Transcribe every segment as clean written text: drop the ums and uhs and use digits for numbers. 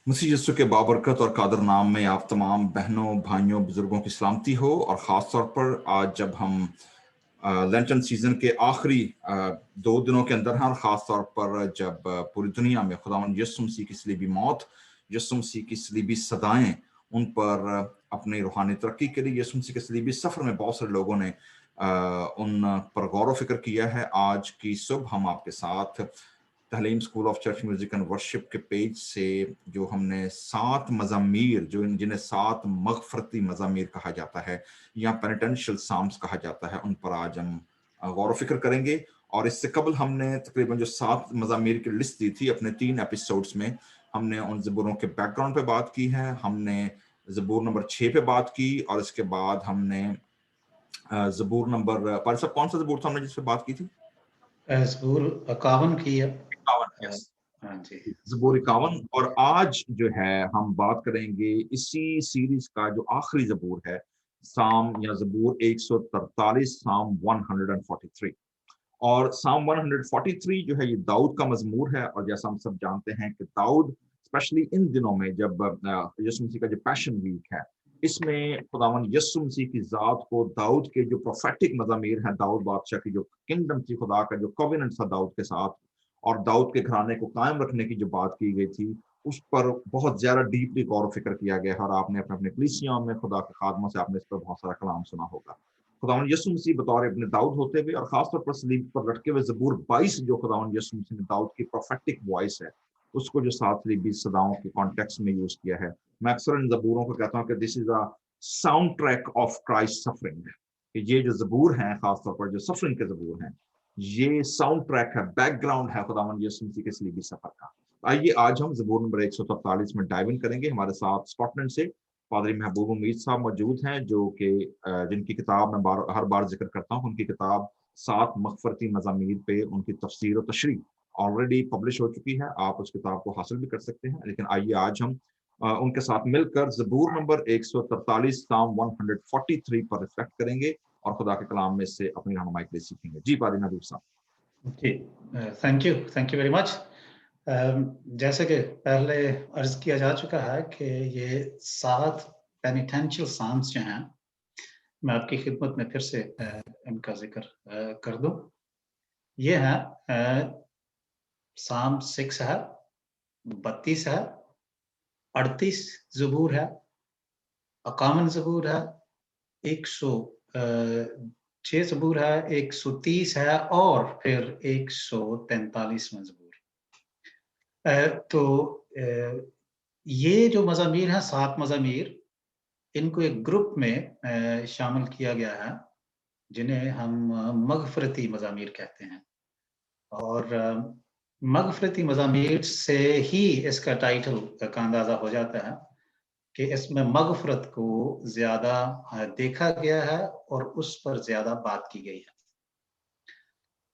मसीह यीशु के बाबरकत और कादर नाम में आप तमाम बहनों, भाइयों, बुजुर्गों की सलामती हो। और ख़ास तौर पर आज जब हम लेंटन सीजन के आखिरी 2 दिनों के अंदर हैं, और ख़ास तौर पर जब पूरी दुनिया में खुदावंद यीशु मसीह की सलीबी मौत, यीशु मसीह की सलीबी सदाएं, उन पर अपनी रूहानी तरक्की के लिए यीशु मसीह के सलीबी सफ़र में बहुत सारे लोगों ने उन पर गौर व फिक्र किया है। आज की सुबह हम आपके साथ Tehleem school of church music and worship के पेज से जो हमने 7 मज़ामीर, जो जिन्हें 7 मगफरती मज़ामीर कहा जाता है या पेनिटेंशियल साम्स कहा जाता है, उन पर आज हम गौर व फिक्र करेंगे। और इससे कबल हमने तकरीबन जो 7 मज़ामीर की लिस्ट दी थी अपने 3 एपिसोड्स में, हमने उन ज़बूरों के बैकग्राउंड पे बात की है। हमने ज़बूर नंबर 6 पे बात की, और इसके बाद हमने ज़बूर नंबर पारिस साहब, कौन सा ज़बूर था हमने जिस पे बात की थी? ज़बूर 51 की है। 51, यस, हाँ जी। ज़बूर 51। और आज जो है हम बात करेंगे इसी सीरीज का जो आखिरी ज़बूर है, साम या ज़बूर 143, साम 143। और साम 143 जो है ये दाऊद का मजमूर है। और जैसा हम सब जानते हैं कि दाऊद स्पेशली इन दिनों में जब यीशु मसीह का जो पैशन वीक है, इसमें खुदावंद यीशु मसीह की जात को दाऊद के जो प्रोफेटिक मज़ामीर हैं, दाऊद बादशाह की जो किंगडम थी, खुदा का जो कॉवेनेंट था दाऊद के साथ, और दाऊद के घराने को कायम रखने की जो बात की गई थी, उस पर बहुत ज्यादा डीपली गौर फिक्र किया गया है। और आपने अपने अपने कलीसियाओं में खुदा के खादमों से आपने इस पर बहुत सारा कलाम सुना होगा। खुदावंद यीशु मसीह बतौर अपने दाऊद होते हुए, और खासतौर पर सलीब पर लटके हुए ज़बूर 22 जो खुदावंद यीशु मसीह ने दाऊद की प्रोफेटिक वॉइस है, उसको जो 7 सलीबी सदाओं के कॉन्टेक्स्ट में यूज किया है। मैं अक्सर इन ज़बूरों को कहता हूँ कि this is a sound track of Christ suffering, कि ये जो ज़बूर हैं, खासतौर पर जो सफरिंग के ज़बूर हैं, ये साउंड ट्रैक है, बैकग्राउंड है खुदावंद यीशु मसीह के सलीबी सफर का। आइए आज हम ज़बूर नंबर 143 में डाइव इन करेंगे। हमारे साथ स्कॉटलैंड से पादरी महबूब उम्मीद साहब मौजूद हैं, जो कि जिनकी किताब मैं हर बार जिक्र करता हूँ। उनकी किताब 7 मगफरती मज़ामीर पे उनकी तफसीर और तशरीह ऑलरेडी पब्लिश हो चुकी है। आप उस किताब को हासिल भी कर सकते हैं। लेकिन आइए आज हम उनके साथ मिलकर ज़बूर नंबर 143, साम 143 पर रिफ्लेक्ट करेंगे और खुदा के कलाम में से अपनी रहनुमाई के लिए सीखेंगे। जी पादरी महबूब साहब। जी, थैंक यू वेरी मच। जैसे कि पहले अर्ज किया जा चुका है कि ये 7 पेनिटेंशियल साम्स जो हैं, मैं आपकी खिदमत में फिर से इनका जिक्र कर दूं। ये है साम 6 है, 32 है, 38 ज़बूर है, 51 ज़बूर है, 106 ज़बूर है, 130 है और फिर 143वां ज़बूर। तो ये जो मज़ामीर हैं, 7 मज़ामीर, इनको एक ग्रुप में शामिल किया गया है, जिन्हें हम मग़फ़िरती मज़ामीर कहते हैं। और मग़फ़िरती मज़ामीर से ही इसका टाइटल का अंदाज़ा हो जाता है कि इसमें मग़फ़िरत को ज़्यादा देखा गया है और उस पर ज़्यादा बात की गई है।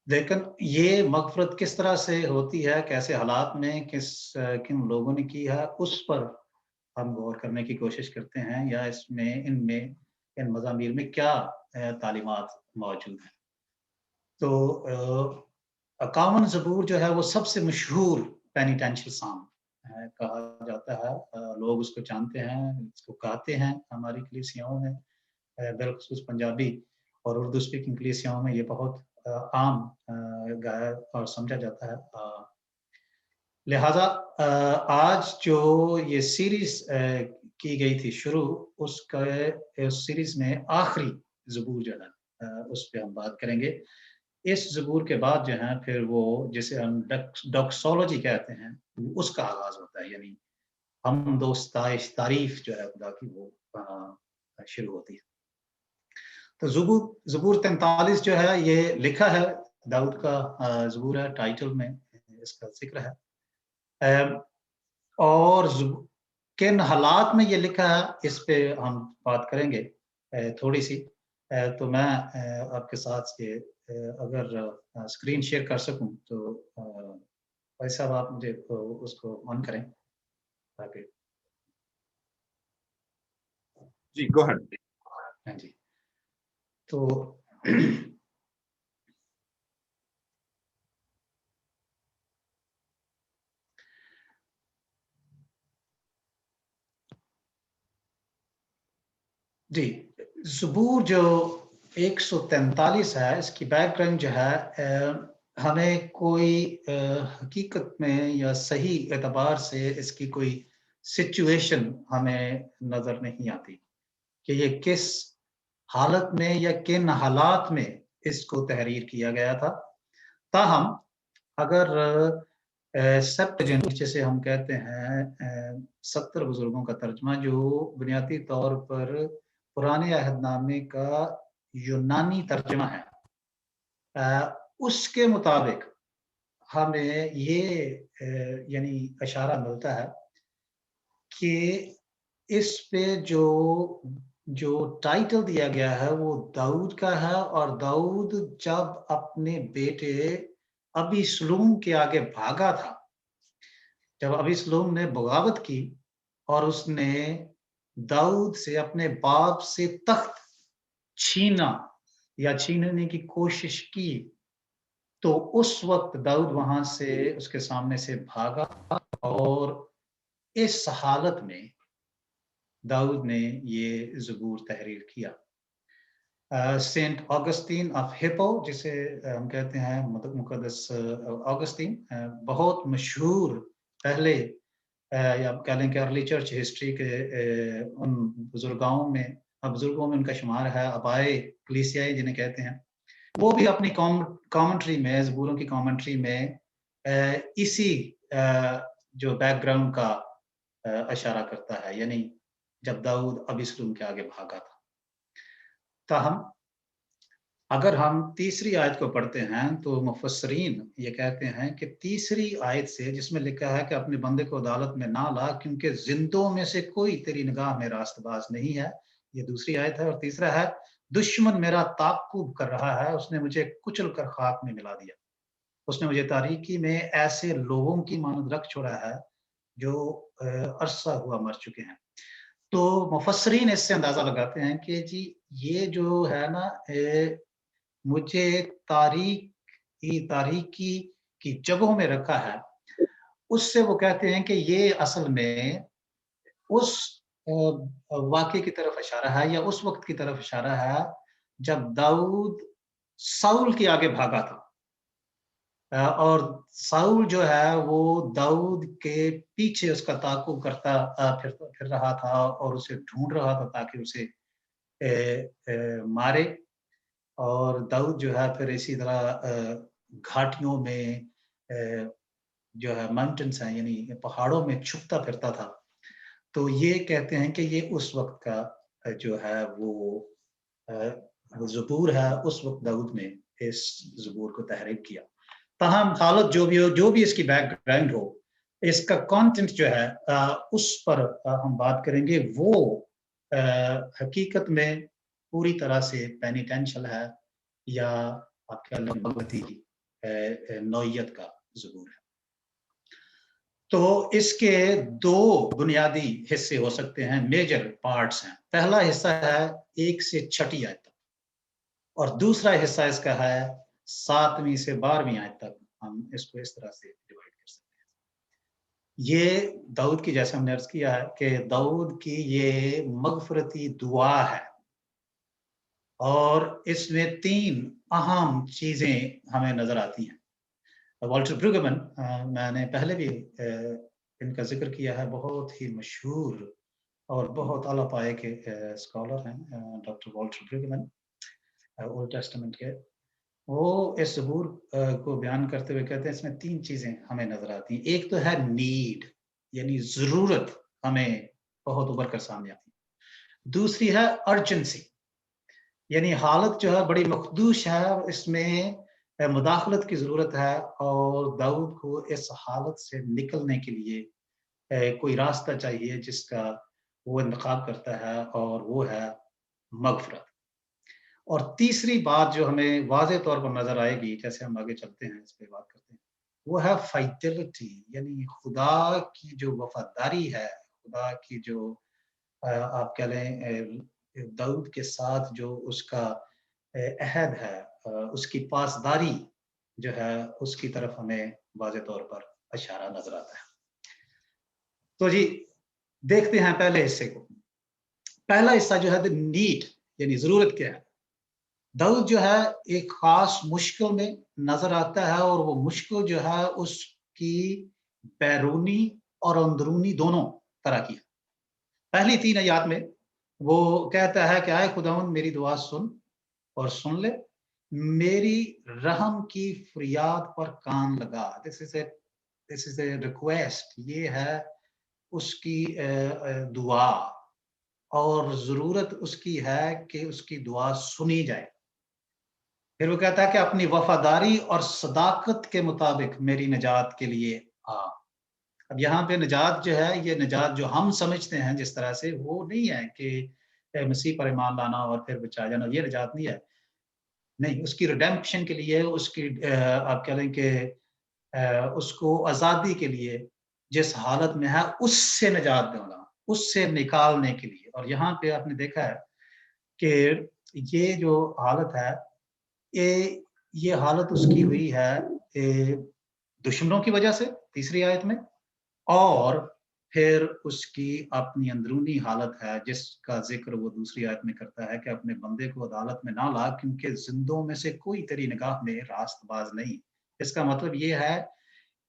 लेकिन ये मग़फ़िरत किस तरह से होती है, कैसे हालात में, किन लोगों ने की है, उस पर हम गौर करने की कोशिश करते हैं, या इन मज़ामीर में क्या तालीमात मौजूद हैं। तो 51 ज़बूर जो है वो सबसे मशहूर पेनिटेंशियल साम कहा जाता है। लोग उसको जानते हैं, इसको गाते हैं हमारी कलीसियाओं में, बिलख़ुसूस पंजाबी और उर्दू स्पीकिंग कलीसियाओं में ये बहुत आम गाया और समझा जाता है। लिहाजा आज जो ये सीरीज़ की गई थी शुरू, उस सीरीज़ में आखिरी ज़बूर जो है उस पे हम बात करेंगे। इस ज़बूर के बाद जो है फिर वो जिसे हम डॉक्सोलॉजी कहते हैं, उसका आगाज़ होता है, यानी हमदो सताइश तारीफ़ जो है खुदा की, वो शुरू होती है। तो ज़बूर 43 जो है ये लिखा है, दाऊद का ज़बूर है, टाइटल में इसका ज़िक्र है। और किन हालात में ये लिखा है, इस पे हम बात करेंगे थोड़ी-सी। तो मैं आपके साथ ये अगर स्क्रीन शेयर कर सकूँ तो भाई साहब आप मुझे उसको ऑन करें ताकि। जी, गो अहेड। हाँ जी। तो जी, ज़बूर जो 143 है, इसकी बैकग्राउंड जो है हमें कोई हकीकत में या सही एतबार से इसकी कोई सिचुएशन हमें नज़र नहीं आती कि ये किस हालत में या किन हालात में इसको तहरीर किया गया था। ताहम अगर सेप्टजिंट जिसे हम कहते हैं 70 बुजुर्गों का तर्जमा जो बुनियादी तौर पर पुराने अहदनामे का यूनानी तर्जमा है, उसके मुताबिक हमें ये यानी इशारा मिलता है कि इस पे जो जो टाइटल दिया गया है वो दाऊद का है, और दाऊद जब अपने बेटे अबीसलूम के आगे भागा था, जब अबीसलूम ने बगावत की और उसने दाऊद से अपने बाप से तख्त छीना या छीनने की कोशिश की, तो उस वक्त दाऊद वहां से उसके सामने से भागा, और इस हालत में दाऊद ने ये ज़बूर तहरीर किया। सेंट ऑगस्टीन ऑफ हिप्पो जिसे हम कहते हैं मुकद्दस ऑगस्टीन, बहुत मशहूर पहले या आप कह लें कि अर्ली चर्च हिस्ट्री के उन बुजुर्गों में उनका शुमार है, अबाए कलीसियाई जिन्हें कहते हैं। वो भी अपनी कमेंट्री में, ज़बूरों की कमेंट्री में इसी जो बैकग्राउंड का इशारा करता है, यानी जब दाऊद अबीसलूम के आगे भागा था। ताहम अगर हम तीसरी आयत को पढ़ते हैं तो मुफस्सरीन ये कहते हैं कि तीसरी आयत से, जिसमें लिखा है कि अपने बंदे को अदालत में ना ला क्योंकि जिंदों में से कोई तेरी निगाह में रास्तबाज नहीं है, ये दूसरी आयत है। और तीसरा है, दुश्मन मेरा ताक़ुब कर रहा है, उसने मुझे कुचल कर खाक में मिला दिया, उसने मुझे तारीकी में ऐसे लोगों की मानद रख छोड़ा है जो अरसा हुआ मर चुके हैं। तो मुफस्सरीन इससे अंदाजा लगाते हैं कि जी ये जो है ना, मुझे तारीकी की जगहों में रखा है, उससे वो कहते हैं कि ये असल में उस वाक़ये की तरफ इशारा है या उस वक़्त की तरफ इशारा है जब दाऊद शाऊल के आगे भागा था। और शाऊल जो है वो दाऊद के पीछे उसका ताक़ुब करता फिर रहा था और उसे ढूँढ रहा था ताकि उसे मारे। और दाऊद जो है फिर इसी तरह घाटियों में जो है माउंटेन्स हैं यानी पहाड़ों में छुपता फिरता था। तो ये कहते हैं कि ये उस वक़्त का जो है वो ज़बूर है, उस वक़्त दाऊद ने इस ज़बूर को तहरीर किया। ताहम हालत जो भी हो, जो भी इसकी बैकग्राउंड हो, इसका कंटेंट जो है उस पर हम बात करेंगे। वो हकीकत में पूरी तरह से पेनिटेंशियल है या आप कह लें भगवती नौइयत का ज़बूर है। तो इसके 2 बुनियादी हिस्से हो सकते हैं, मेजर पार्ट्स हैं। पहला हिस्सा है 1 से 6 आयत तक, और दूसरा हिस्सा इसका है 7वीं से 12वीं आयत तक। हम इसको इस तरह से डिवाइड कर सकते हैं। ये दाऊद की, जैसे हमने अर्ज़ किया है कि दाऊद की ये मग़फ़िरती दुआ है, और इसमें 3 अहम चीज़ें हमें नज़र आती हैं। वॉल्टर ब्रुगमैन, मैंने पहले भी इनका ज़िक्र किया है, बहुत ही मशहूर और बहुत आला पाए के स्कॉलर हैं डॉक्टर वॉल्टर ब्रुगमैन, ओल्ड टेस्टामेंट के। वो इस ज़बूर को बयान करते हुए कहते हैं इसमें 3 चीज़ें हमें नज़र आती हैं। एक तो है नीड, यानी ज़रूरत हमें बहुत उभर कर सामने आती है। दूसरी है अर्जेंसी, यानी हालत जो है बड़ी मखदूश है, इसमें मुदाखलत की ज़रूरत है, और दाऊद को इस हालत से निकलने के लिए कोई रास्ता चाहिए जिसका वो इंतखाब करता है, और वो है मग़फ़िरत। और तीसरी बात जो हमें वाज़ेह तौर पर नज़र आएगी, जैसे हम आगे चलते हैं, इस पे बात करते हैं, वो है फाइडेलिटी, यानी खुदा की जो वफ़ादारी है, खुदा की जो आप कह लें दाऊद के साथ जो उसका अहद है, उसकी पासदारी जो है, उसकी तरफ हमें वाज़ेह तौर पर इशारा नज़र आता है। तो जी, देखते हैं पहले हिस्से को। पहला हिस्सा जो है द नीड, यानी जरूरत क्या है। दाऊद जो है एक खास मुश्किल में नजर आता है, और वो मुश्किल जो है उसकी बैरूनी और अंदरूनी दोनों तरह की है। पहली 3 आयत में वो कहता है कि आए खुदावंद मेरी दुआ सुन और सुन ले, मेरी रहम की फरियाद पर कान लगा। दिस इज ए रिक्वेस्ट, ये है उसकी दुआ, और जरूरत उसकी है कि उसकी दुआ सुनी जाए। फिर वो कहता है कि अपनी वफादारी और सदाकत के मुताबिक मेरी निजात के लिए आ। अब यहाँ पे निजात जो है, ये निजात जो हम समझते हैं जिस तरह से, वो नहीं है कि मसीह पर ईमान लाना और फिर बचा जाना, ये निजात नहीं है। नहीं, उसकी रिडेम्पशन के लिए, उसकी आप कह लें कि उसको आज़ादी के लिए जिस हालत में है उससे निजात देना, उससे निकालने के लिए। और यहाँ पे आपने देखा है कि ये जो हालत है, ये हालत उसकी हुई है दुश्मनों की वजह से, तीसरी आयत में, और फिर उसकी अपनी अंदरूनी हालत है जिसका जिक्र वो दूसरी आयत में करता है कि अपने बंदे को अदालत में ना ला, क्योंकि जिंदों में से कोई तेरी निगाह में रास्तबाज नहीं। इसका मतलब ये है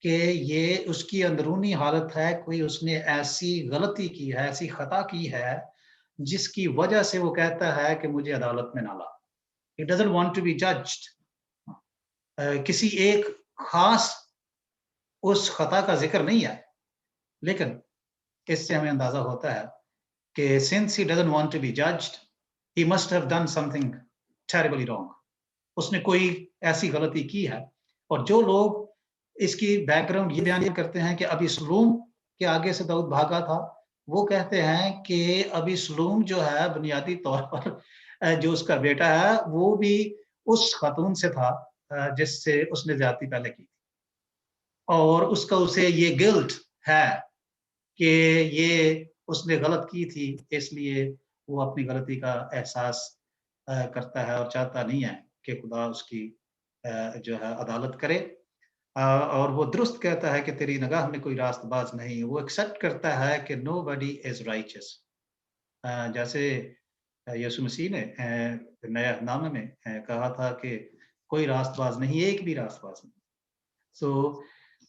कि ये उसकी अंदरूनी हालत है, कोई उसने ऐसी गलती की है, ऐसी खता की है जिसकी वजह से वो कहता है कि मुझे अदालत में ना ला। He doesn't want to be judged. किसी एक खास उस खता का जिक्र नहीं है, लेकिन इससे हमें अंदाजा होता है कि since he doesn't want to be judged, he must have done something terribly wrong. उसने कोई ऐसी गलती की है। और जो लोग इसकी बैकग्राउंड ये बयान करते हैं कि अबी सलूम के आगे से दाऊद भागा था, वो कहते हैं कि अबी सलूम जो है बुनियादी तौर पर जो उसका बेटा है, वो भी उस खातून से था जिससे उसने ज्यादती पहले की, और उसका उसे ये गिल्ट है कि ये उसने गलत की थी, इसलिए वो अपनी गलती का एहसास करता है और चाहता नहीं है कि खुदा उसकी जो है अदालत करे। और वो दुरुस्त कहता है कि तेरी निगाह में कोई रास्तबाज नहीं। वो एक्सेप्ट करता है कि नोबडी इज राइचियस, जैसे यीशु मसीह ने नया नामे में कहा था कि कोई रास्तबाज नहीं, एक भी रास्तबाज नहीं। सो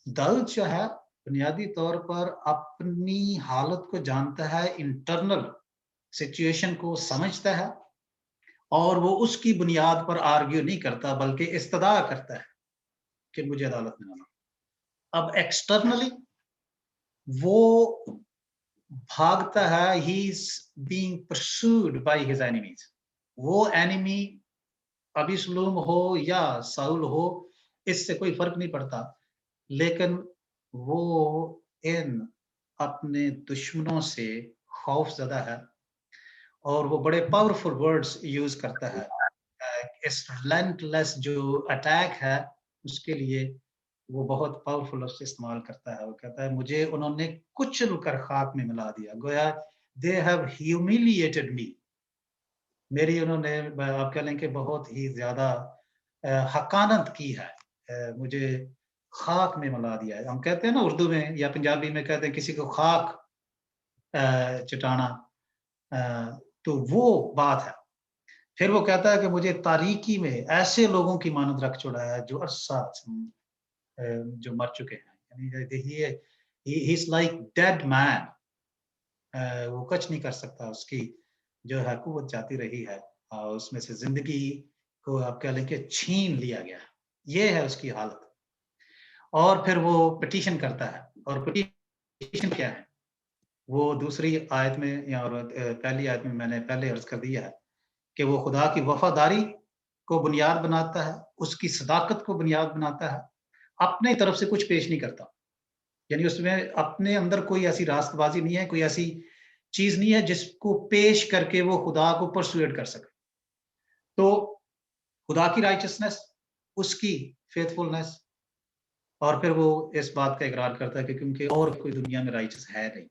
दाऊद जो है बुनियादी तौर पर अपनी हालत को जानता है, इंटरनल सिचुएशन को समझता है, और वो उसकी बुनियाद पर आर्ग्यू नहीं करता, बल्कि इस्तदा करता है कि मुझे अदालत में लाना। अब एक्सटर्नली वो भागता है, he is being pursued by his enemies. वो एनिमी अबीसलूम हो या साउल हो, इससे कोई फर्क नहीं पड़ता, लेकिन वो इन अपने दुश्मनों से खौफजदा है, और वो बड़े पावरफुल वर्ड्स यूज करता है। इस रिलेंटलेस जो अटैक है उसके लिए वो बहुत पावरफुल लफ्ज़ इस्तेमाल करता है। वो कहता है मुझे उन्होंने कुचल कर खाक में मिला दिया, गोया दे हैव ह्यूमिलिएटेड मी। मेरी उन्होंने आप कह लें कि बहुत ही ज़्यादा हकानत की है, मुझे खाक में मिला दिया है। हम कहते हैं ना उर्दू में या पंजाबी में कहते हैं किसी को खाक चटाना, तो वो बात है। फिर वो कहता है कि मुझे तारीकी में ऐसे लोगों की मानद रख छोड़ा है जो अरसा जो मर चुके हैं, यानी he is like dead man. वो कुछ नहीं कर सकता, उसकी जो है कुव्वत जाती रही है, उसमें से जिंदगी को आप कह लें कि छीन लिया गया। ये है उसकी हालत। और फिर वो पिटीशन करता है, और पिटीशन क्या है वो दूसरी आयत में या और पहली आयत में मैंने पहले अर्ज कर दिया है कि वो खुदा की वफादारी को बुनियाद बनाता है, उसकी सदाकत को बुनियाद बनाता है, अपने तरफ से कुछ पेश नहीं करता। यानी उसमें अपने अंदर कोई ऐसी रास्तबाजी नहीं है, कोई ऐसी चीज नहीं है जिसको पेश करके वो खुदा को परसुएड कर सके। तो खुदा की राइचियसनेस, उसकी फेथफुलनेस, और फिर वो इस बात का इकरार करता है कि क्योंकि और कोई दुनिया में राइचियस है नहीं।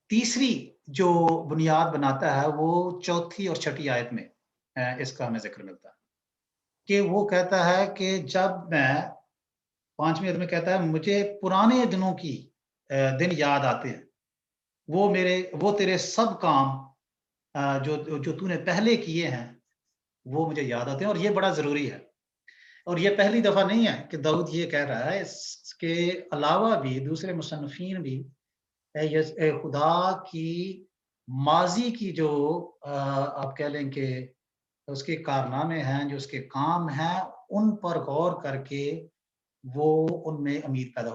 तीसरी जो बुनियाद बनाता है वो चौथी और छठी आयत में इसका हमें जिक्र मिलता है कि वो कहता है कि जब मैं, पांचवी आयत में कहता है मुझे पुराने दिनों की दिन याद आते हैं, وہ تیرے سب کام جو تو نے پہلے کیے ہیں وہ مجھے یاد آتے ہیں، اور یہ بڑا ضروری ہے۔ اور یہ پہلی دفعہ نہیں ہے کہ داؤد یہ کہہ رہا ہے، اس کے علاوہ بھی دوسرے مصنفین بھی اے خدا کی ماضی کی جو آپ کہہ لیں کہ اس کے کارنامے ہیں، جو اس کے کام ہیں، ان پر غور کر کے وہ ان میں امید پیدا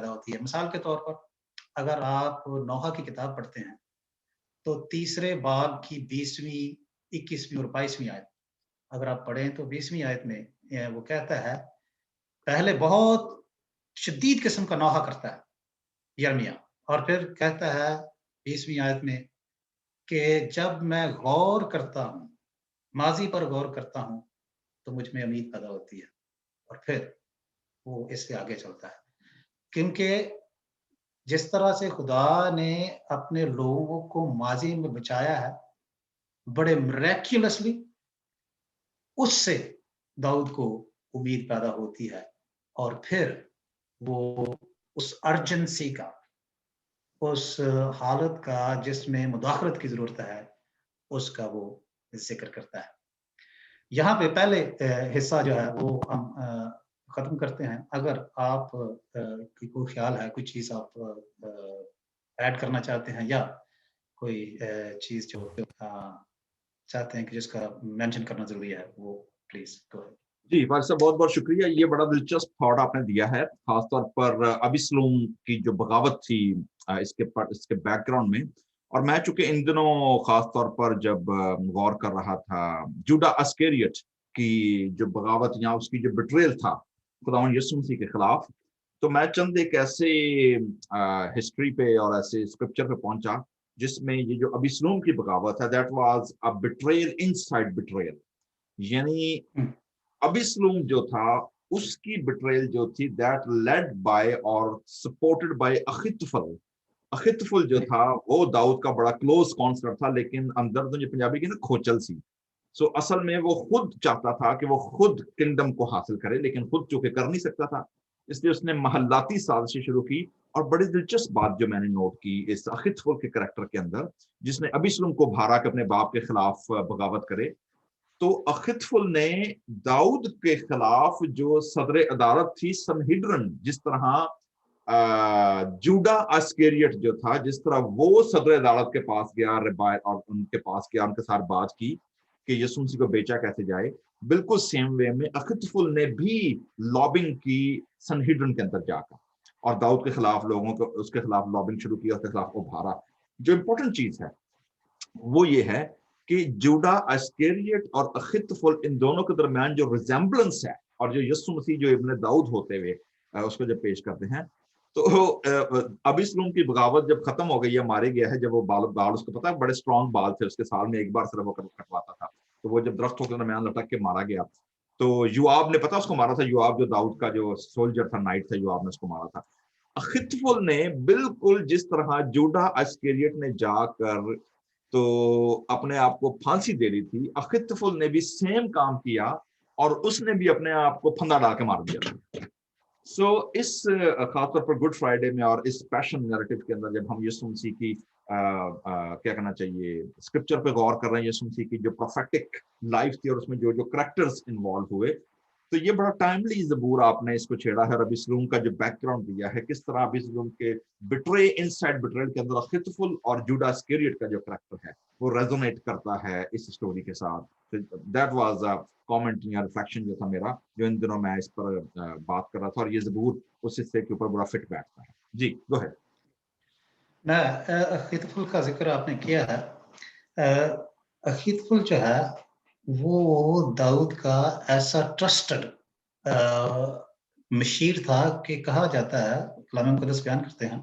ہوتی ہے۔ مثال کے طور پر اگر آپ نوح کی کتاب پڑھتے ہیں تو تیسرے باب کی 20ویں، 21ویں اور 22ویں آیت اگر آپ پڑھیں تو 20ویں آیت میں وہ کہتا ہے، پہلے بہت شدید قسم کا نوحہ کرتا ہے یرمیا، اور پھر کہتا ہے 20ویں آیت میں کہ جب میں غور کرتا ہوں، ماضی پر غور کرتا ہوں تو مجھ میں امید پیدا ہوتی ہے، اور پھر وہ اس سے آگے چلتا ہے۔ کیونکہ جس طرح سے خدا نے اپنے لوگوں کو ماضی میں بچایا ہے بڑے مریکیولسلی، اس سے داؤد کو امید پیدا ہوتی ہے، اور پھر وہ اس ارجنسی کا، اس حالت کا جس میں مداخلت کی ضرورت ہے، اس کا وہ ذکر کرتا ہے۔ یہاں پہ پہلے حصہ جو ہے وہ ہم ختم کرتے ہیں۔ اگر آپ کی کوئی خیال ہے، کوئی چیز آپ ایڈ کرنا چاہتے ہیں، یا کوئی چیز جو چاہتے ہیں کہ جس کا مینشن کرنا ضروری ہے، وہ پلیز گو اہیڈ۔ جی فارغ صاحب، بہت بہت شکریہ، یہ بڑا دلچسپ تھاٹ آپ نے دیا ہے، خاص طور پر ابیسلوم کی جو بغاوت تھی اس کے بیک گراؤنڈ میں۔ اور میں چونکہ ان دنوں خاص طور پر جب غور کر رہا تھا جوڈا اسکیریٹ کی جو بغاوت یا اس کی جو بٹریل تھا خداوند یسوع مسیح کے خلاف، تو میں چند ایک ایسے ہسٹری پہ اور ایسے اسکرپچر پہ پہنچا جس میں یہ جو ابیسلوم کی بغاوت ہے، that was a betrayal inside betrayal, یعنی ابیسلوم جو تھا اس کی بٹریل جو تھی دیٹ لیڈ بائی اور سپورٹڈ بائی اخیتوفل۔ اخیتوفل جو تھا وہ داؤد کا بڑا کلوز کونسلر تھا، لیکن اندر جو پنجابی کی نا کھوچل سی، سو اصل میں وہ خود چاہتا تھا کہ وہ خود کنگڈم کو حاصل کرے، لیکن خود چونکہ کر نہیں سکتا تھا، اس لیے اس نے محلاتی سازشیں شروع کی۔ اور بڑی دلچسپ بات جو میں نے نوٹ کی اس اخیتوفل کے کریکٹر کے اندر، جس نے ابیسلوم کو بھارا کہ اپنے باپ کے خلاف بغاوت کرے، تو اخیتوفل نے داؤد کے خلاف جو صدر عدالت تھی سنہیڈرن، جس طرح جوڈا اسکیریٹ جو تھا، جس طرح وہ صدر عدالت کے پاس گیا اور ان کے پاس گیا، ان کے ساتھ بات کی کہ یسوع مسیح کو بیچا کیسے جائے، بالکل سیم وے میں اخیتوفل نے بھی لابنگ کی سنہیڈرن کے اندر جا کر، اور داؤد کے خلاف لوگوں کو اس کے خلاف لابنگ شروع کی، اس کے خلاف ابھارا۔ جو امپورٹنٹ چیز ہے وہ یہ ہے کہ جوڈا اسکیریٹ اور اخیتوفل ان دونوں کے درمیان جو ریزمبلنس ہے، اور جو یسوع مسیح جو ابن داؤد ہوتے ہوئے اس کو جب پیش کرتے ہیں، تو ابیسلوم کی بغاوت جب ختم ہو گئی ہے، مارے گیا ہے، جب وہ بال اس کو پتا ہے بڑے اسٹرانگ بال تھے اس کے، سال میں ایک بار صرف وہ کٹواتا تھا، تو وہ جب درختوں کے درمیان لٹک کے مارا گیا، تو یوآب نے پتا اس کو مارا تھا، یوآب جو داؤد کا جو سولجر تھا، نائٹ تھا، یوآب نے اس کو مارا تھا۔ اخیتوفل نے بالکل جس طرح جوڈا اسکیریٹ نے جا کر تو اپنے آپ کو پھانسی دے لی تھی، اخیتوفل نے بھی سیم کام کیا اور اس نے بھی اپنے آپ کو پھندا ڈال کے مار دیا۔ سو اس خاص طور پر گڈ فرائیڈے میں اور اس پیشن نیریٹو کے اندر جب ہم یسوع مسیح کی کیا کہنا چاہیے اسکرپچر پہ غور کر رہے ہیں، یسوع مسیح کی جو پروفیٹک لائف تھی اور اس میں جو کریکٹرز انوالو ہوئے، تو یہ بڑا ٹائملی زبور آپ نے اس کو چھیڑا ہے، اور ابیسلوم کا جو بیک گراؤنڈ دیا ہے، کس طرح ابیسلوم کے بٹرے ان سائڈ بٹریل کے اندر اخیتوفل اور جوڈا اسکیریٹ کا جو کریکٹر ہے وہ ریزونیٹ کرتا ہے اس اسٹوری کے ساتھ۔ دیٹ واز اے کامنٹ یا ریفلیکشن جو تھا میرا، جو ان دنوں میں اس پر بات کر رہا تھا، اور یہ زبور اس حصے کے اوپر بڑا فٹ بیٹھتا ہے۔ جی گو ہیڈ۔ میں اخیتوفل کا ذکر آپ نے کیا ہے، اخیتوفل جو ہے وہ داؤد کا ایسا ٹرسٹڈ مشیر تھا کہ کہا جاتا ہے، کلام مقدس بیان کرتے ہیں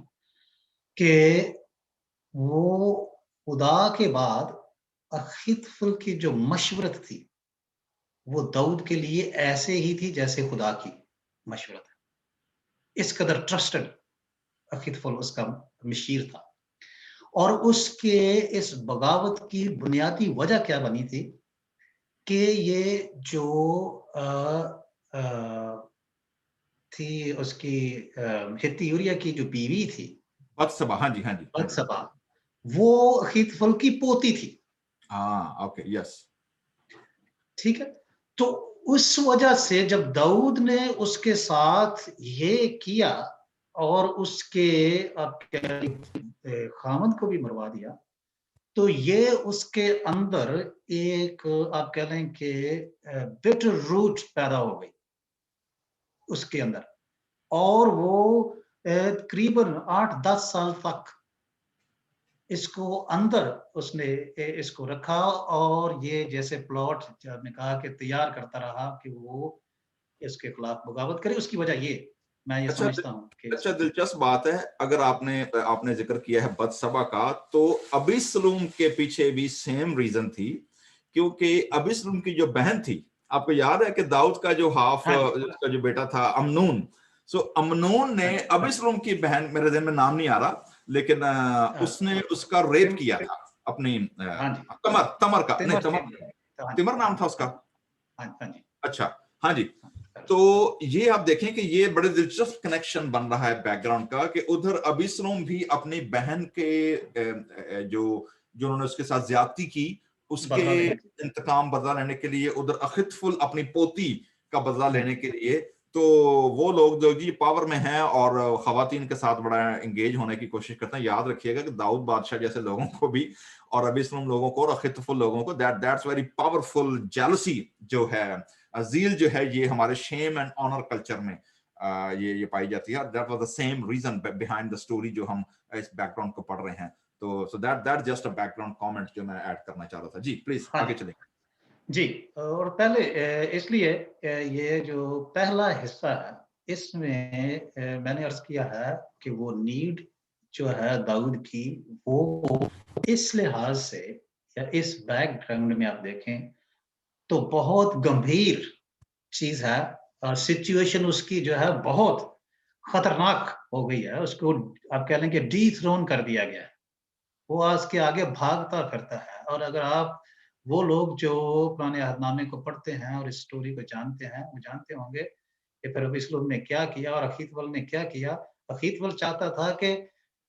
کہ وہ خدا کے بعد اخیتوفل کی جو مشورت تھی وہ داؤد کے لیے ایسے ہی تھی جیسے خدا کی مشورت ہے۔ اس قدر ٹرسٹڈ اخیتوفل اس کا مشیر تھا۔ اور اس کے اس بغاوت کی بنیادی وجہ کیا بنی تھی کہ یہ جو تھی اس کی ہتی یوریا کی جو بیوی تھی بتسبا، ہاں جی ہاں جی بتسبا، वो अखीतफल की पोती थी। Okay, yes. ठीक है, तो उस वजह से जब दाऊद ने उसके साथ ये किया और उसके आप खामद को भी मरवा दिया, तो ये उसके अंदर एक आप कह लें कि बिटर रूट पैदा हो गई उसके अंदर, और वो तकरीबन 8-10 साल तक इसको अंदर उसने इसको रखा, और ये जैसे प्लॉट जो आपने कहा कि तैयार करता रहा कि वो इसके खिलाफ बगावत करे। उसकी वजह ये मैं ये अच्छा, समझता हूँ कि अच्छा, दिलचस्प बात है। अगर आपने आपने जिक्र किया है बत्सबा का, तो अबिसलूम के पीछे भी सेम रीजन थी, क्योंकि अबिसलूम की जो बहन थी, आपको याद है कि दाऊद का जो हाँ जी, उसका जो बेटा था अमनून, सो अमनून ने हाँ जी, अबिसलूम की बहन, मेरे ज़हन में नाम नहीं आ रहा, लेकिन उसने उसका रेप तिम, किया तिम, था अपनी हाँ जी, तमर तमर का नहीं, तिमर तमर तिमर हाँ जी, तिमर नाम था हाँ उसका। जी, हाँ जी, अच्छा, हाँ जी। हाँ तो ये आप देखें कि ये बड़े दिलचस्प कनेक्शन बन रहा है बैकग्राउंड का, कि उधर अबिसलोम भी अपनी बहन के जो उन्होंने उसके साथ ज्यादती की, उसके बदला लेने की। इंतकाम बदला लेने के लिए, उधर अखितफुल अपनी पोती का बदला हाँ लेने जी, के लिए, तो वो लोग जो जी पावर में हैं और खवातीन के साथ बड़ा एंगेज होने की कोशिश करते हैं। याद रखिएगा कि दाऊद बादशाह जैसे लोगों को भी, और अबिसलोम लोगों को, और अखितफुल लोगों को, दैट्स वेरी पावरफुल जेलसी जो है, अजील जो है, ये हमारे शेम एंड ऑनर कल्चर में ये पाई जाती है। That was the same reason behind the story जो हम इस बैकग्राउंड को पढ़ रहे हैं। तो so that just a background comment जो मैं ऐड करना चाह रहा था। जी प्लीज हाँ आगे जी, चलें। जी। और पहले इसलिए ये जो पहला हिस्सा है, इसमें मैंने अर्ज किया है कि वो नीड जो है दाऊद की, वो इस लिहाज से या इस बैकग्राउंड में आप देखें तो बहुत गंभीर चीज है, और सिचुएशन उसकी जो है बहुत खतरनाक हो गई है। उसको आप कह लें कि डीथ्रोन कर दिया गया है। वो आज के आगे भागता फिरता है। और अगर आप वो लोग जो पुराने अहदनामे को पढ़ते हैं और इस स्टोरी को जानते हैं, वो जानते होंगे कि फिर अबीसलूम ने क्या किया और अखीतवल ने क्या किया। अखीतवल चाहता था कि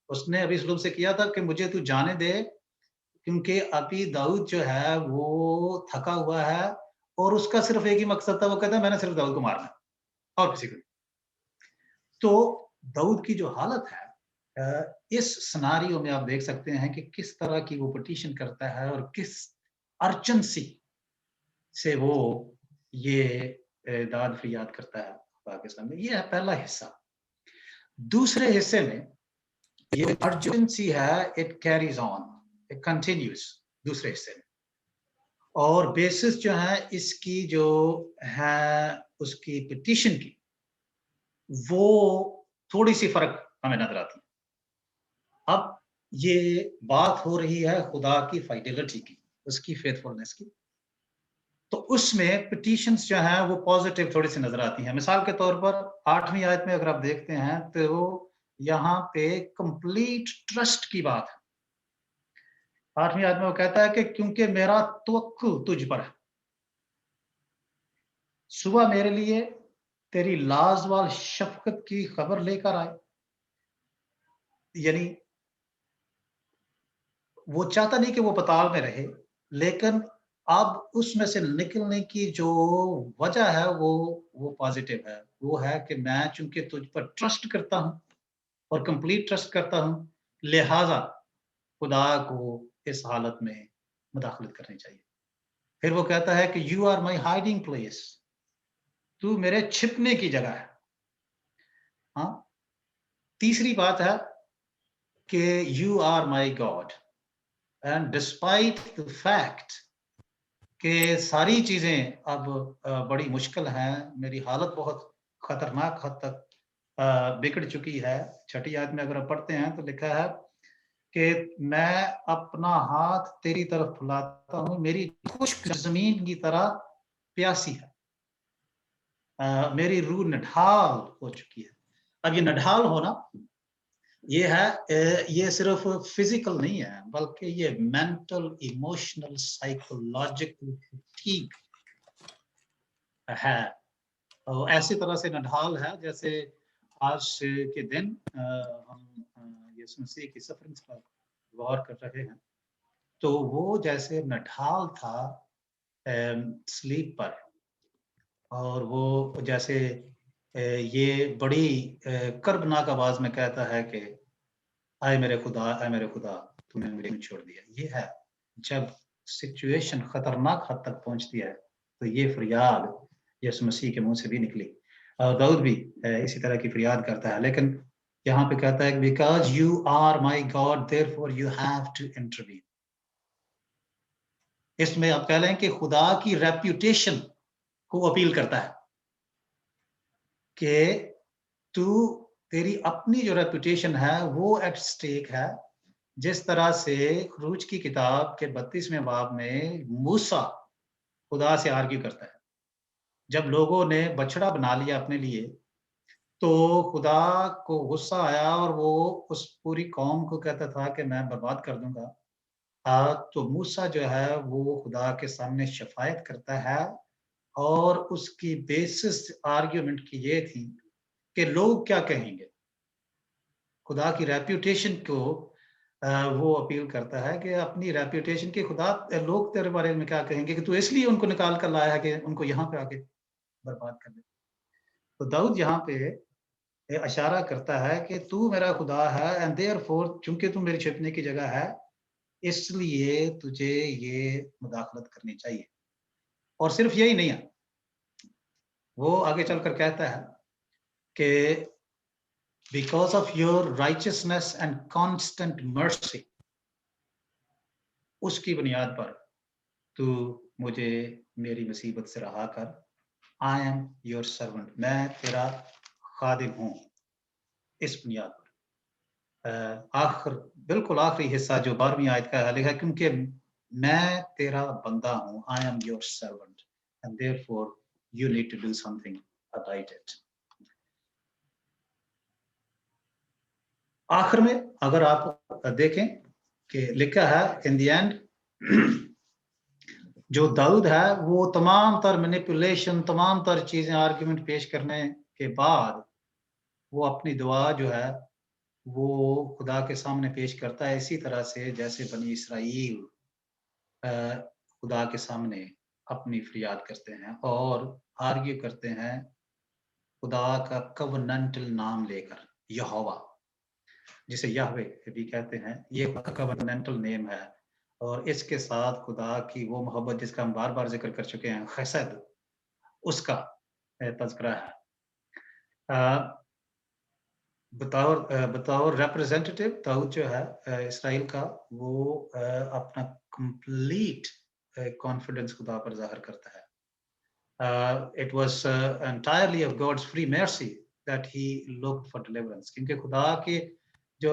उसने अबीसलूम से किया था कि मुझे तू जाने दे, क्योंकि अभी दाऊद जो है वो थका हुआ है, और उसका सिर्फ एक ही मकसद था, वो कहता है मैंने सिर्फ दाऊद को मारना है और किसी को नहीं। तो दाऊद की जो हालत है, इस सिनेरियो में आप देख सकते हैं कि किस तरह की वो पिटीशन करता है और किस अर्जेंसी से वो ये दाद फरियाद करता है खुदा के सामने। ये है पहला हिस्सा। दूसरे हिस्से में ये अर्जेंसी है, it carries on, it continues दूसरे हिस्से में। और बेसिस जो है इसकी जो है उसकी पिटीशन की, वो थोड़ी सी फर्क हमें नजर आती है। अब ये बात हो रही है खुदा की फाइडेलिटी की, उसकी फेथफुलनेस की। तो उसमें पिटीशंस जो हैं वो पॉजिटिव थोड़ी सी नजर आती हैं। मिसाल के तौर पर 8वीं आयत में अगर आप देखते हैं तो यहाँ पे कंप्लीट ट्रस्ट की बात है। 8वीं आयत में वो कहता है कि क्योंकि मेरा तवक्कुल तुझ पर है, सुबह मेरे लिए तेरी लाजवाल शफकत की खबर लेकर आए। यानी वो चाहता नहीं कि वो पताल में रहे, लेकिन अब उसमें से निकलने की जो वजह है वो पॉजिटिव है। वो है कि मैं चूंकि तुझ पर ट्रस्ट करता हूँ और कंप्लीट ट्रस्ट करता हूँ, लिहाजा खुदा को इस हालत में मुदाखलत करनी चाहिए। फिर वो कहता है कि you are my hiding place, तू मेरे छिपने की जगह है। हाँ, तीसरी बात है कि you are my God, and despite the fact कि सारी चीजें अब बड़ी मुश्किल हैं, मेरी हालत बहुत खतरनाक हद तक बिगड़ चुकी है। छठी आयत में अगर आप पढ़ते हैं तो लिखा है कि मैं अपना हाथ तेरी तरफ फैलाता हूँ, मेरी खुश्क जमीन की तरह प्यासी है, मेरी रूह निढाल हो चुकी है। अब ये निढाल होना, ये है ये सिर्फ फिजिकल नहीं है, बल्कि ये मेंटल, इमोशनल, साइकोलॉजिकल फटीग है। और ऐसी तरह से नढाल है जैसे आज के दिन हम यीशु मसीह की सफरिंग्स पर غور کر رہے ہیں تو وہ جیسے نڈھال تھا سلیپ پر، اور وہ جیسے یہ بڑی کربناک آواز میں کہتا ہے کہ اے میرے خدا، اے میرے خدا، تو نے مجھے کیوں چھوڑ دیا. یہ ہے جب سچویشن خطرناک حد تک پہنچتی ہے تو یہ فریاد یسوع مسیح کے منہ سے بھی نکلی. اور داؤد بھی اسی طرح کی فریاد کرتا ہے، لیکن یہاں پہ کہتا ہے because you are my God therefore you have to intervene. اس میں آپ کہہ لیں کہ خدا کی ریپیوٹیشن کو اپیل کرتا ہے کہ تو تیری اپنی جو ریپوٹیشن ہے وہ ایٹ سٹیک ہے. جس طرح سے خروج کی کتاب کے 32ویں باب میں موسیٰ خدا سے آرگیو کرتا ہے، جب لوگوں نے بچڑا بنا لیا اپنے لیے تو خدا کو غصہ آیا اور وہ اس پوری قوم کو کہتا تھا کہ میں برباد کر دوں گا. تو موسیٰ جو ہے وہ خدا کے سامنے شفاعت کرتا ہے، اور اس کی بیسس آرگیومنٹ کی یہ تھی کہ لوگ کیا کہیں گے. خدا کی ریپیوٹیشن کو وہ اپیل کرتا ہے کہ اپنی ریپیوٹیشن کے خدا، لوگ تیرے بارے میں کیا کہیں گے کہ تو اس لیے ان کو نکال کر لایا ہے کہ ان کو یہاں پہ آگے برباد کر دے. تو داؤد یہاں پہ اشارہ کرتا ہے کہ تو میرا خدا ہے، اینڈ دیئر فور، چونکہ تو میری چھپنے کی جگہ ہے اس لیے تجھے یہ مداخلت کرنی چاہیے. اور صرف یہی نہیں ہے، وہ آگے چل کر کہتا ہے کہ because of your righteousness and constant mercy، اس کی بنیاد پر تو مجھے میری مصیبت سے رہا کر. I am your servant، میں تیرا خادم ہوں. اس بنیاد پر بالکل آخری حصہ جو 12ویں آیت کا ہے لکھا ہے کیونکہ میں تیرا بندہ ہوں. I am your servant and therefore you need to do something about it. آخر میں اگر آپ دیکھیں کہ لکھا ہے in the end جو داؤد ہے وہ تمام تر مینیپولیشن، تمام تر چیزیں آرگیومنٹ پیش کرنے کے بعد وہ اپنی دعا جو ہے وہ خدا کے سامنے پیش کرتا ہے، اسی طرح سے جیسے بنی اسرائیل خدا کے سامنے اپنی فریاد کرتے ہیں اور آرگیو کرتے ہیں خدا کا کووننٹل نام لے کر، یہوہ جسے یہوے بھی کہتے ہیں. یہ کووننٹل نیم ہے، اور اس کے ساتھ خدا کی وہ محبت جس کا ہم بار بار ذکر کر چکے ہیں، خسد، اس کا تذکرہ ہے. بطور ریپرزینٹیٹیو داؤد جو ہے اسرائیل کا، وہ اپنا کمپلیٹ کانفیڈنس خدا پر ظاہر کرتا ہے. It was entirely of God's free mercy that he looked for deliverance، کیونکہ خدا کے جو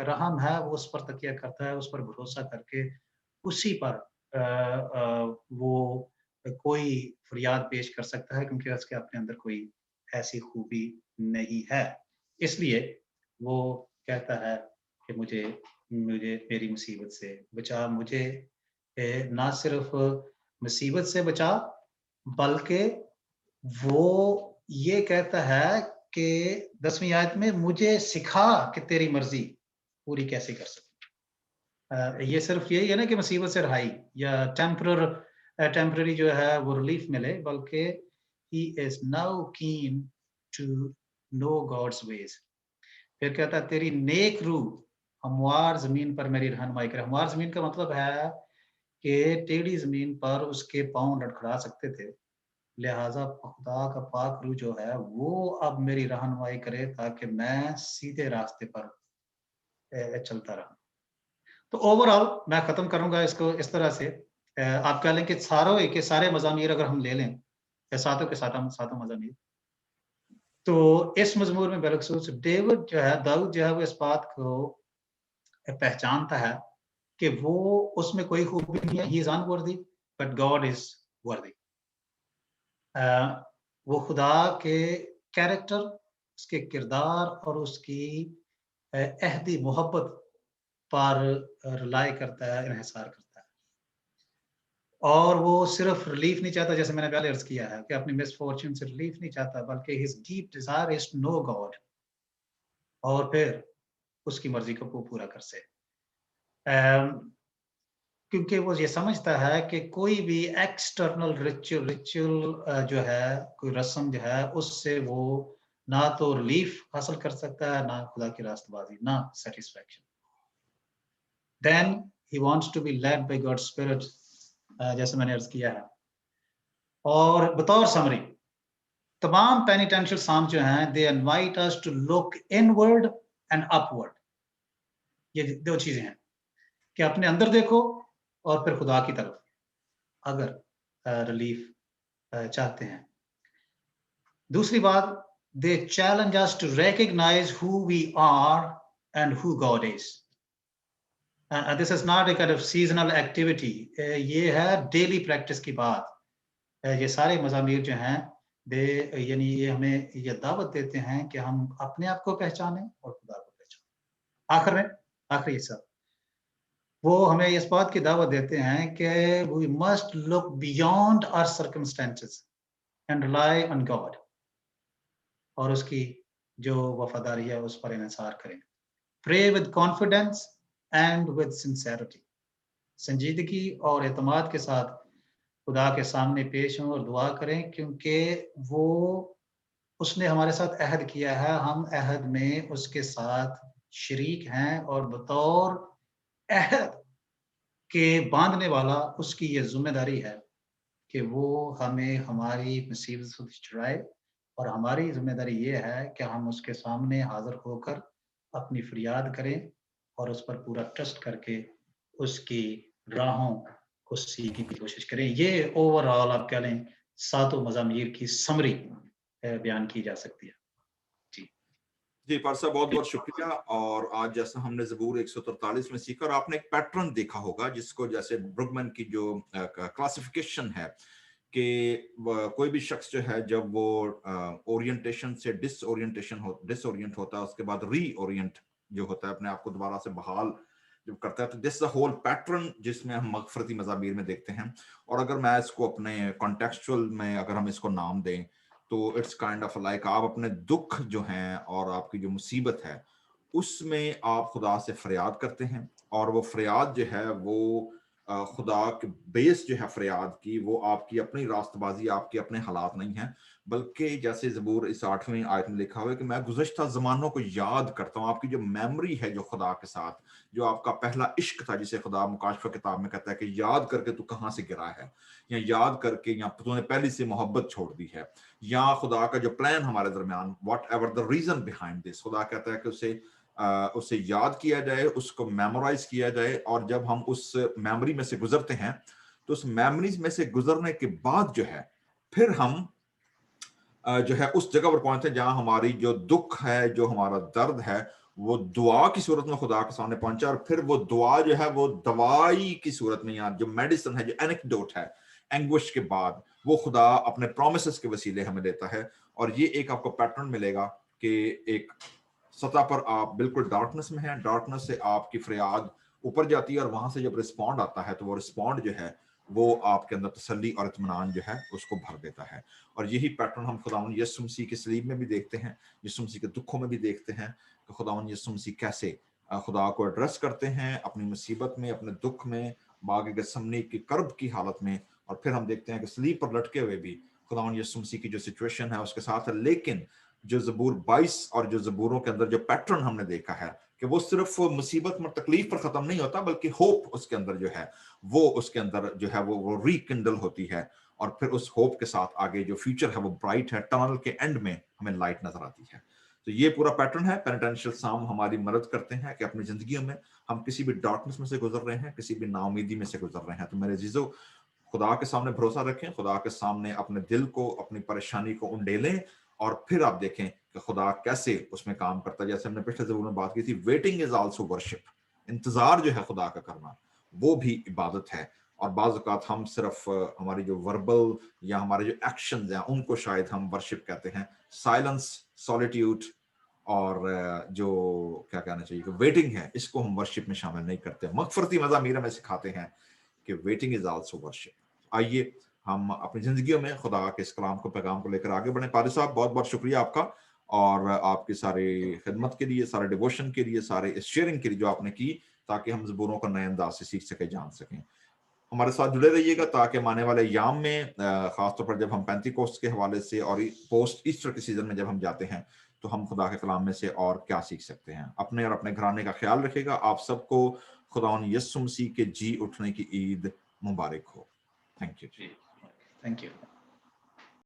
رحم ہے وہ اس پر تکیہ کرتا ہے، اس پر بھروسہ کر کے اسی پر وہ کوئی فریاد پیش کر سکتا ہے، کیونکہ اس کے اپنے اندر کوئی ایسی خوبی نہیں ہے. اس لیے وہ کہتا ہے کہ مجھے میری مصیبت سے بچا. مجھے نہ صرف مصیبت سے بچا بلکہ وہ یہ کہتا ہے کہ 10ویں آیت میں مجھے سکھا کہ تیری مرضی پوری کیسے کر سکوں. یہ صرف یہی ہے نا کہ مصیبت سے رہائی یا ٹیمپرری جو ہے وہ ریلیف ملے، بلکہ he is now keen to know God's ways. پھر کہتا ہے تیری نیک روح ہموار زمین پر میری رہنمائی کرے. ہموار زمین کا مطلب ہے کہ ٹیڑھی زمین پر اس کے پاؤں لڑکھڑا سکتے تھے، لہٰذا خدا کا پاک روح جو ہے وہ اب میری رہنمائی کرے تاکہ میں سیدھے راستے پر چلتا رہوں. تو اوورآل میں ختم کروں گا اس کو اس طرح سے. آپ کہہ لیں کہ سارے مزامیر اگر ہم لے لیں، ساتوں کے ساتوں مزامیر، تو اس مزمور میں بالخصوص داؤد جو ہے وہ اس بات کو پہچانتا ہے کہ وہ اس میں کوئی خوبی نہیں ہے. He is unworthy but God is worthy. وہ خدا کے کیریکٹر، اس کے کردار اور اس کی عہدی محبت پر رلائی کرتا ہے، انحصار کرتا ہے. اور وہ صرف ریلیف نہیں چاہتا، جیسے میں نے پہلے عرض کیا ہے کہ اپنی مس فارچون سے ریلیف نہیں چاہتا، بلکہ his deep desire is to know God، اور پھر اس کی مرضی کو پورا کر سے. क्योंकि वो ये समझता है कि कोई भी एक्सटर्नल रिचुअल जो है, कोई रस्म जो है, उससे वो ना तो रिलीफ हासिल कर सकता है, ना खुदा की रास्तबाज़ी, ना satisfaction. Then he wants to be led by God's spirit, जैसे मैंने अर्ज़ किया है। और बतौर समरी, तमाम पेनिटेंशियल साम जो हैं, they invite us to look inward and upward. ये 2 चीज़ें हैं कि अपने अंदर देखो और फिर खुदा की तरफ, अगर रिलीफ चाहते हैं। दूसरी बात, they challenge us to recognise who we are and who God is. This is not a kind of seasonal activity, ये है डेली प्रैक्टिस की बात। ये सारे मज़ामीर जो हैं, दे यानी ये हमें ये दावत देते हैं कि हम अपने आप को पहचानें और खुदा को पहचानें। आखिर में, आखिरी हिस्सा, वो हमें इस बात की दावत देते हैं कि we must look beyond our circumstances and rely on God, और उसकी जो वफादारी है उस पर इन्हिसार करें। Pray with confidence and with sincerity, संजीदगी और एतमाद के साथ खुदा के सामने पेश हों और दुआ करें, क्योंकि वो उसने हमारे साथ अहद किया है, हम अहद में उसके साथ शरीक हैं, और बतौर अहद के बांधने वाला उसकी ये जिम्मेदारी है कि वो हमें हमारी मुसीबत से छुड़ाए, और हमारी जिम्मेदारी ये है कि हम उसके सामने हाजिर होकर अपनी फरियाद करें और उस पर पूरा ट्रस्ट करके उसकी राहों को सीखने की कोशिश करें। ये ओवरऑल आप कह लें सातों मज़ामीर की समरी बयान की जा सकती है। जी। जी पारसा, बहुत बहुत शुक्रिया। और आज जैसा हमने ज़बूर 143 में सीखा, और आपने एक पैटर्न देखा होगा जिसको जैसे ब्रुगमैन की जो क्लासिफिकेशन है कि कोई भी शख्स जो है जब वो ओरिएंटेशन से डिसओरिएंट होता है, उसके बाद रीओरिएंट जो होता है, अपने आप को दोबारा से बहाल जब करता है, तो दिस द होल पैटर्न जिसमें हम मगफरती मज़ामीर में देखते हैं। और अगर मैं इसको अपने कॉन्टेक्चुअल में अगर हम इसको नाम दें तो इट्स काइंड ऑफ लाइक आप अपने दुख जो हैं और आपकी जो मुसीबत है उसमें आप खुदा से फरियाद करते हैं, और वो फरियाद जो है वो खुदा के बेस जो है फरियाद की, वो आपकी अपनी रास्तबाजी, आपके अपने हालात नहीं है, बल्कि जैसे ज़बूर इस 8वीं आयत में लिखा हुआ है कि मैं गुज़श्ता ज़मानों को याद करता हूँ। आपकी जो मेमोरी है जो खुदा के साथ, जो आपका पहला इश्क था, जिसे खुदा मुकाशफा किताब में कहता है कि याद करके तू कहाँ से गिरा है, या याद करके या तूने पहले से मोहब्बत छोड़ दी है, या खुदा का जो प्लान हमारे दरमियान, whatever the reason behind this, खुदा कहता है कि उसे याद किया जाए, उसको मेमोराइज किया जाए। और जब हम उस मेमोरी में से गुजरते हैं तो उस मेमोरीज में से गुजरने के बाद जो है फिर हम जो है उस जगह पर पहुंचते हैं जहां हमारी जो दुख है, जो हमारा दर्द है, वो दुआ की सूरत में खुदा के सामने पहुंचा, और फिर वो दुआ जो है वो दवाई की सूरत में, या जो मेडिसिन है, जो एनेक्डोट है एंग्विश के बाद, वो खुदा अपने प्रोमिसेस के वसीले हमें देता है। और ये एक आपको पैटर्न मिलेगा कि एक सतह पर आप बिल्कुल डार्कनेस में हैं, डार्कनेस से आपकी फरियाद ऊपर जाती है, और वहां से जब रिस्पॉन्ड आता है तो वो रिस्पॉन्ड जो है वो आपके अंदर तसल्ली और इत्मीनान जो है उसको भर देता है। और यही पैटर्न हम खुदावंद यीशु मसीह के सलीब में भी देखते हैं, यीशु मसीह के दुखों में भी देखते हैं कि खुदावंद यीशु मसीह कैसे खुदा को एड्रेस करते हैं अपनी मुसीबत में, अपने दुख में, बाग गसमनी की कर्ब की हालत में। और फिर हम देखते हैं कि सलीब पर लटके हुए भी खुदावंद यीशु मसीह की जो सिचुएशन है उसके साथ है। लेकिन जो ज़बूर 22 और जो ज़बूरों के अंदर जो पैटर्न हमने देखा है कि वो सिर्फ मुसीबत में तकलीफ पर खत्म नहीं होता, बल्कि होप उसके अंदर जो है वो उसके अंदर जो है वो रिकिंडल होती है, और फिर उस होप के साथ आगे जो फ्यूचर है वो ब्राइट है, टनल के एंड में हमें लाइट नजर आती है। तो ये पूरा पैटर्न है। पेनिटेंशियल साम हमारी मदद करते हैं कि अपनी जिंदगियों में हम किसी भी डार्कनेस में से गुजर रहे हैं, किसी भी नाउमीदी में से गुजर रहे हैं, तो मेरे जीजो खुदा के सामने भरोसा रखें, खुदा के सामने अपने दिल को, अपनी परेशानी को उंडेलें, और फिर आप देखें कि खुदा कैसे उसमें काम करता है। जैसे हमने पिछले ज़बूर में बात की थी, वेटिंग इज आल्सो वर्शिप, इंतजार जो है खुदा का करना वो भी इबादत है। और बाज़ औक़ात हम सिर्फ हमारी जो वर्बल या हमारे जो एक्शंस हैं उनको शायद हम वर्शिप कहते हैं। साइलेंस, सॉलिट्यूड और जो क्या कहना चाहिए वेटिंग है, इसको हम वर्शिप में शामिल नहीं करते। मगफरती मज़ामीर हमें सिखाते हैं कि वेटिंग इज आल्सो वर्शिप। आइए हम अपनी जिंदगियों में खुदा के इस कलाम को, पैगाम को लेकर आगे बढ़े। पारी साहब, बहुत बहुत शुक्रिया आपका, और आपकी सारी खिदमत के लिए, सारे डिवोशन के लिए, सारे इस शेयरिंग के लिए जो आपने की, تاکہ ہم زبوروں کو نئے انداز سے سیکھ سکیں، جان سکیں۔ ہمارے ساتھ جڑے رہیے گا تاکہ ہم آنے والے ایام میں خاص طور پر جب ہم پینتیکوسٹ کے حوالے سے اور پوسٹ ایسٹر کے سیزن میں جب ہم جاتے ہیں تو ہم خدا کے کلام میں سے اور کیا سیکھ سکتے ہیں۔ اپنے اور اپنے گھرانے کا خیال رکھے گا۔ آپ سب کو خداوند یسوع مسیح کے جی اٹھنے کی عید مبارک ہو۔ Thank you. Thank you.